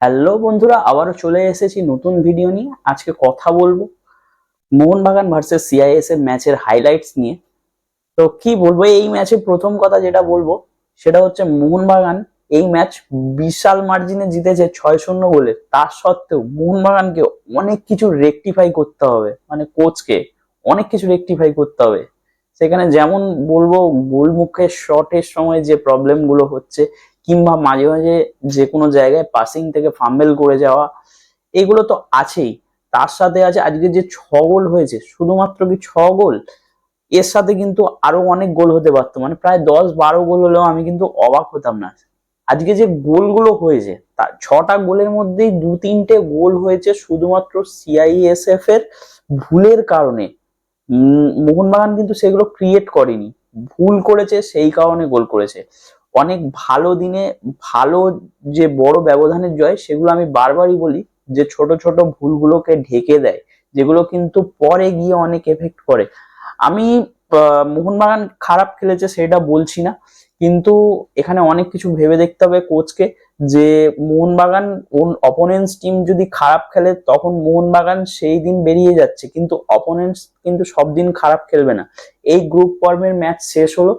Hello বন্ধুরা, আবারও চলে এসেছি নতুন ভিডিও নিয়ে। আজকে কথা বলবো মোহনবাগান ভার্সেস সিআইএস এর ম্যাচের হাইলাইটস নিয়ে। তো কি বলবো, এই ম্যাচে প্রথম কথা যেটা বলবো সেটা হচ্ছে মোহনবাগান এই ম্যাচ বিশাল মার্জিনে জিতেছে 6-0 গোলে। তার সত্ত্বেও মোহনবাগানকে অনেক কিছু রেকটিফাই করতে হবে, মানে কোচকে অনেক কিছু রেকটিফাই করতে হবে। সেখানে যেমন বলবো, গোলমুখের শটের সময় যে প্রবলেম গুলো হচ্ছে, কিংবা মাঝে মাঝে যে কোনো জায়গায় পাসিং থেকে ফাম্বেল করে যাওয়া, এগুলো তো আছেই। তার সাথে আছে আজকে যে 6 গোল হয়েছে, শুধুমাত্র কি 6 গোল, এর সাথে কিন্তু আরো অনেক গোল হতে পারতো, মানে প্রায় 10-12 গোল হলেও আমি কিন্তু অবাক হতাম না। আজকে যে গোলগুলো হয়েছে, তার 6টা গোলের মধ্যেই 2-3টে গোল হয়েছে শুধুমাত্র সিআইএসএফ এর ভুলের কারণে। মোহনবাগান কিন্তু সেগুলো ক্রিয়েট করেনি, ভুল করেছে, সেই কারণে গোল করেছে। অনেক ভালো দিনে ভালো যে বড় ব্যবধানের জয়, সেগুলো আমি বারবারই বলি যে ছোট ছোট ভুলগুলোকে ঢেকে দেয়, যেগুলো কিন্তু পরে গিয়ে অনেক এফেক্ট করে। আমি মোহনবাগান খারাপ খেলেছে সেটা বলছি না, কিন্তু এখানে অনেক কিছু ভেবে দেখতে হবে কোচকে। যে মোহনবাগান অপোনেন্টস টিম যদি খারাপ খেলে তখন মোহনবাগান সেই দিন বেরিয়ে যাচ্ছে, কিন্তু অপোনেন্টস কিন্তু সব দিন খারাপ খেলবে না। এই গ্রুপ পর্বের ম্যাচ শেষ হলো,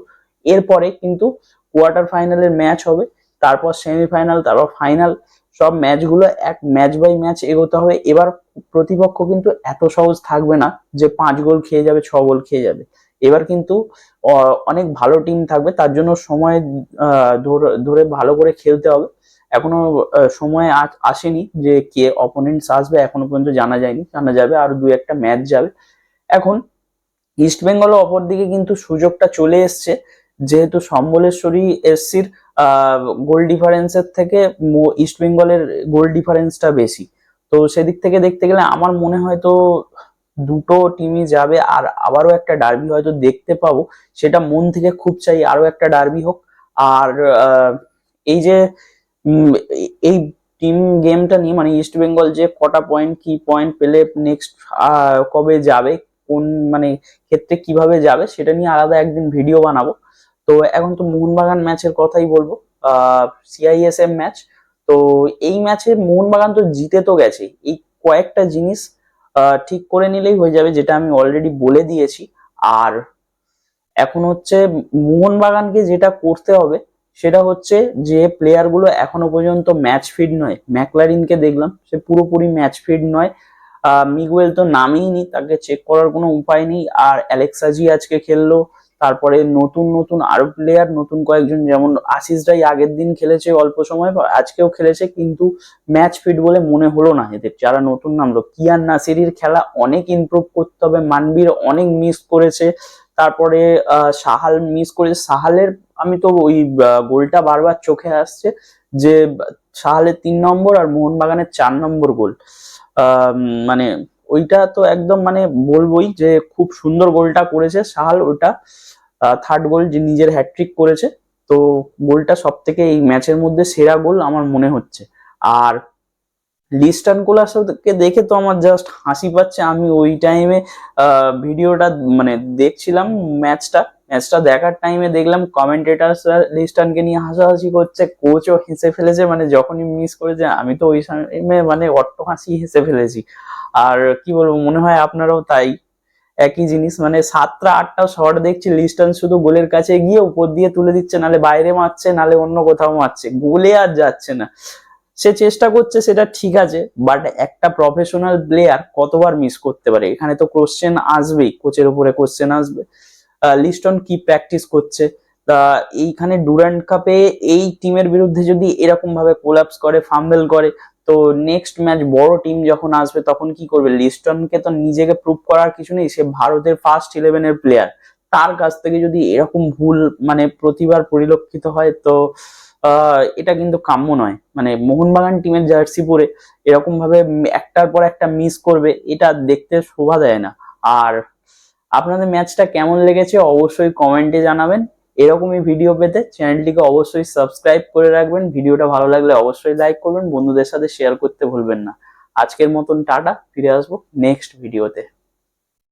এরপরে কিন্তু কোয়ার্টার ফাইনালের ম্যাচ হবে, তারপর সেমিফাইনাল, তারপর ফাইনাল। সব ম্যাচগুলো এক ম্যাচ বাই ম্যাচ এগোতে হবে। এবার প্রতিপক্ষ কিন্তু এত সহজ থাকবে না যে 5 গোল খেয়ে যাবে, 6 গোল খেয়ে যাবে। এবার কিন্তু অনেক ভালো টিম থাকবে, তার জন্য সময় ধরে ভালো করে খেলতে হবে। এখনো সময় আসেনি যে কে অপোনেন্টস আসবে, এখনো পর্যন্ত জানা যায়নি, জানা যাবে আর 2-1টা ম্যাচ যাবে। এখন ইস্ট বেঙ্গল অপর দিকে কিন্তু সুযোগটা চলে এসছে, যেহেতু সম্বলেশ্বরী এসসির গোল ডিফারেন্সের থেকে ইস্ট বেঙ্গলের গোল ডিফারেন্সটা বেশি। তো সেদিক থেকে দেখতে গেলে আমার মনে হয় তো দুটো টিমই যাবে, আর আবারও একটা ডার্বি হয়তো দেখতে পাবো। সেটা মন থেকে খুব চাই, আরো একটা ডার্বি হোক। আর এই যে এই টিম গেমটা নিয়ে, মানে ইস্ট বেঙ্গল যে কটা পয়েন্ট, কি পয়েন্ট পেলে নেক্সট কবে যাবে, কোন মানে ক্ষেত্রে কিভাবে যাবে, সেটা নিয়ে আলাদা একদিন ভিডিও বানাবো। তো এখন তো মোহনবাগান ম্যাচের কথাই বলবো, সিআইএসএম ম্যাচ। তো এই ম্যাচে মোহনবাগান তো জিতে তো গেছে, এই কয়েকটা জিনিস ঠিক করে নিলেই হয়ে যাবে, যেটা আমি অলরেডি বলে দিয়েছি। আর এখন হচ্ছে মোহনবাগানকে যেটা করতে হবে সেটা হচ্ছে যে প্লেয়ার গুলো এখনো পর্যন্ত ম্যাচ ফিট নয়। ম্যাকলারিনকে দেখলাম, সে পুরোপুরি ম্যাচ ফিট নয়। মিগুয়েল তো নামেই নি, তাকে চেক করার কোনো উপায় নেই। আর অ্যালেক্সাজি আজকে খেললো, তারপরে নতুন নতুন আরো প্লেয়ার, নতুন কয়েকজন, যেমন আশিস রাই আগের দিন খেলেছে অল্প সময়, আজকেও খেলেছে, কিন্তু ম্যাচ ফিট বলে মনে হলো না এদের। যারা নতুন নামলো, কিয়ান নাসিরির খেলা অনেক ইমপ্রুভ করতে হবে, মানবীর অনেক মিস করেছে, তারপরে সাহাল মিস করেছে। সাহালের আমি তো ওই গোলটা বারবার চোখে আসছে, যে সাহালের 3 নম্বর আর মোহনবাগানের 4 নম্বর গোল। মানে ওইটা তো একদম মানে বলবোই যে খুব সুন্দর গোলটা করেছে সাহাল। ওটা থার্ড গোল, যে নিজের হ্যাটট্রিক করেছে। তো গোলটা সব থেকে এই ম্যাচের মধ্যে সেরা গোল আমার মনে হচ্ছে। আর লিস্টান কোলাসকে দেখে তো আমার জাস্ট হাসি পাচ্ছে। আমি ওই টাইমে ভিডিওটা মানে দেখছিলাম, ম্যাচটা ম্যাচটা দেখার টাইমে দেখলাম কমেন্টেটার্সরা লিস্টানকে নিয়ে হাসাহাসি করছে, কোচও হেসে ফেলেছে, মানে যখনই মিস করেছে। আমি তো ওই টাইমে মানে অট্ট হাসি হেসে ফেলেছি। আর কি বলবো, মনে হয় আপনারাও তাই। একই জিনিস, মানে 7টা 8টা শট দেখছি, লিস্টন শুধু গোলের কাছে গিয়ে উপর দিয়ে তুলে দিচ্ছে, নালে বাইরে মারছে, নালে অন্য কোথাও মারছে, গোলে আর যাচ্ছে না। সে চেষ্টা করছে, সেটা ঠিক আছে, বাট একটা প্রফেশনাল প্লেয়ার কতবার মিস করতে পারে? এখানে তো কোশ্চেন আসবেই, কোচের উপরে কোশ্চেন আসবে। লিস্টন কি প্র্যাকটিস করছে? তা এইখানে ডুরান্ড কাপে এই টিমের বিরুদ্ধে যদি এরকম ভাবে কোলাপস করে, ফাম্বেল করে, তো নেক্সট ম্যাচ বড় টিম যখন আসবে তখন কি করবে? লিস্টনকে তো নিজেকে প্রুভ করার কিছু নেই, সে ভারতের ফার্স্ট 11-এর প্লেয়ার। তার কাছ থেকে যদি এরকম ভুল মানে প্রতিবার পরিলক্ষিত হয়, তো এটা কিন্তু কাম্য নয়। মানে মোহনবাগান টিমের জার্সি পরে এরকম ভাবে একটার পর একটা মিস করবে, এটা দেখতে শোভা দেয় না। আর আপনাদের ম্যাচটা কেমন লেগেছে অবশ্যই কমেন্টে জানাবেন। এরকমই ভিডিও পেতে চ্যানেলটিকে অবশ্যই সাবস্ক্রাইব করে রাখবেন। ভিডিওটা ভালো লাগলে অবশ্যই লাইক করবেন, বন্ধুদের সাথে শেয়ার করতে ভুলবেন না। আজকের মতন টাটা, ফিরে আসবো নেক্সট ভিডিওতে।